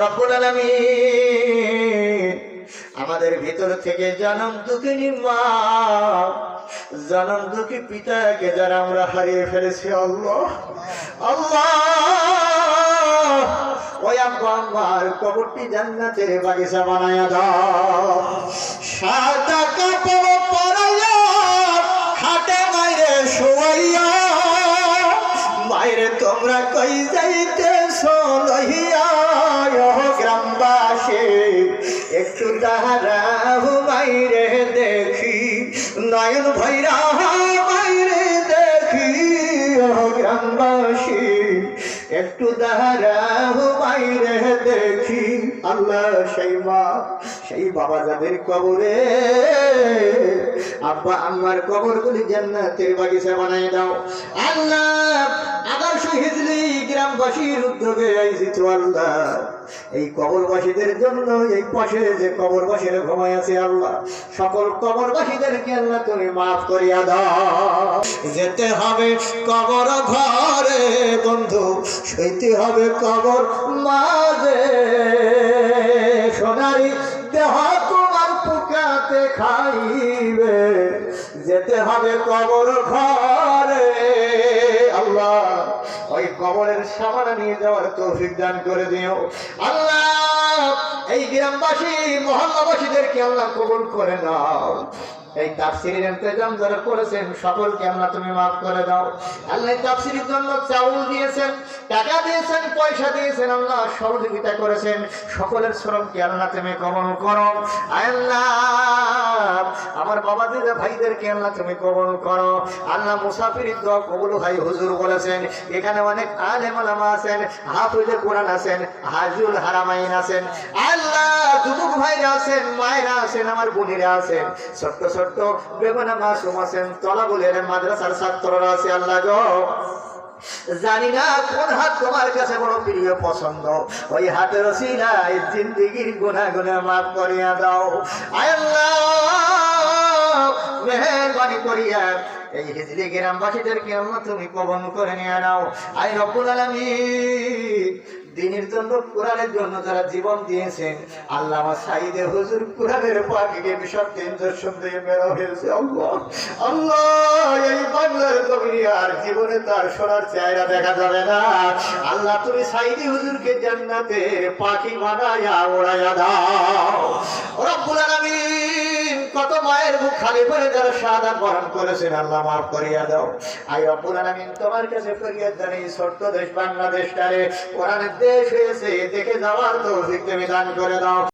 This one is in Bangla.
রব্বুল আলামিন আমাদের ভিতর থেকে জনম দুঃখিনী মা, জনম দুঃখী পিতাকে যারা আমরা হারিয়ে ফেলেছি, আল্লাহ আল্লাহ ওই আব্বা আম্মার কবরটি জান্নাতের বাগিচা বানায়া দাও। সাদা কাপড় পরাইয়া হাটে মাইরে শোয়াইয়া, মাইরে তোমরা কই যাইতেছো লইয়া গ্রামবাসী একটু দাঁড়াও মাইরে দেখি, নয়ন ভৈরা মাইরে দেখি গ্রামবাসী একটু দাঁড়াও মাইরে দেখি। আল্লাহ সেই মা সেই বাবা যাদের কবরে আব্বা আম্মার কবরগুলি জান্নাতের বাগিচা বানাই দাও। আল্লাহ আবার শহীদলি গ্রামবাসীর উদ্যোগে আইছি তো আল্লাহ, এই কবরবাসীদের জন্য এই পাশে যে কবরবাসীরা ঘুমায় আছে আল্লাহ, সকল কবরবাসীদেরকে আল্লাহ তুমি মাফ করিয়া দাও। যেতে হবে কবর ঘরে বন্ধু, সইতে হবে কবর মাঝে, সোনারি দেহ তোমার পুকাতে খাইবে, যেতে হবে কবর ঘরে। আল্লাহ ওই কবরের সামানা নিয়ে যাওয়ার তৌফিক দান করে দিও আল্লাহ। এই গ্রামবাসী মহল্লাবাসীদেরকে আল্লাহ কবুল করে নাও। এই তাফসীরের ইন্তজাম যারা করেছেন সকলকে আল্লাহ তুমি মাফ করে দাও। আল্লাহ তাফসীরের জন্য চাউল দিয়েছেন, টাকা দিয়েছেন, পয়সা দিয়েছেন, আল্লাহ সহযোগিতা করেছেন, সকলের শ্রমকে আল্লাহ তুমি কবুল করো। আল্লাহ আমার বাবাদের ভাইদেরকে আল্লাহ তুমি কবুল করো। আল্লাহ মুসাফিরের দোয়া কবুল হয় হুজুর বলেছেন। এখানে অনেক আলেম ওলামা আছেন, হাফিজে কোরআন আছেন, হাজুল হারামাইন আছেন, আল্লাহ যুবক ভাইরা আছেন, মায়েরা আছেন, আমার বোনেরা আছেন, ছোট্ট ছোট্ট বেগুনা মাসুম আছেন, তলাবুলের মাদ্রাসার ছাত্ররা আছে। আল্লাহ গো জানি না কোন হাত তোমার কাছে বড় প্রিয় পছন্দ, ওই হাতের ওসিলায় জিন্দেগির গুনাহ গুনাহ মাফ করিয়া দাও। আল্লাহ মেহেরবানি করিয়া এই হিজলি গ্রামবাসীদেরকে আল্লাহ তুমি কবুল করে নিয়ে নাও। আই রব্বুল আলামিন দিনের জন্য কোরআনের জন্য যারা জীবন দিয়েছেন আল্লাহ আমার সাইদে হুজুর কোরআনের পাখিকে বিসর্জন দর্শন দিয়ে মেরা হয়েছে। আল্লাহ আল্লাহ এই বাংলার জমিনে আর জীবনে তার সোনার চেহারা দেখা যাবে না। আল্লাহ তুমি সাইদে হুজুরকে জান্নাতের পাখি বানায়া ওড়াইয়া দাও। রব্বুল আলামিন কত মায়ের মুখ খালি করে যারা শাহাদাত বরণ করেছেন আল্লাহ মাফ করিয়া দাও। আই রব্বুল আলামিন তোমার কাছে ফরিয়াদ জানাই, ছোট্ট দেশ বাংলাদেশটারে কোরআনের দেশ হয়েছে দেখে যাওয়ার তৌফিক তুমি দান করে দাও।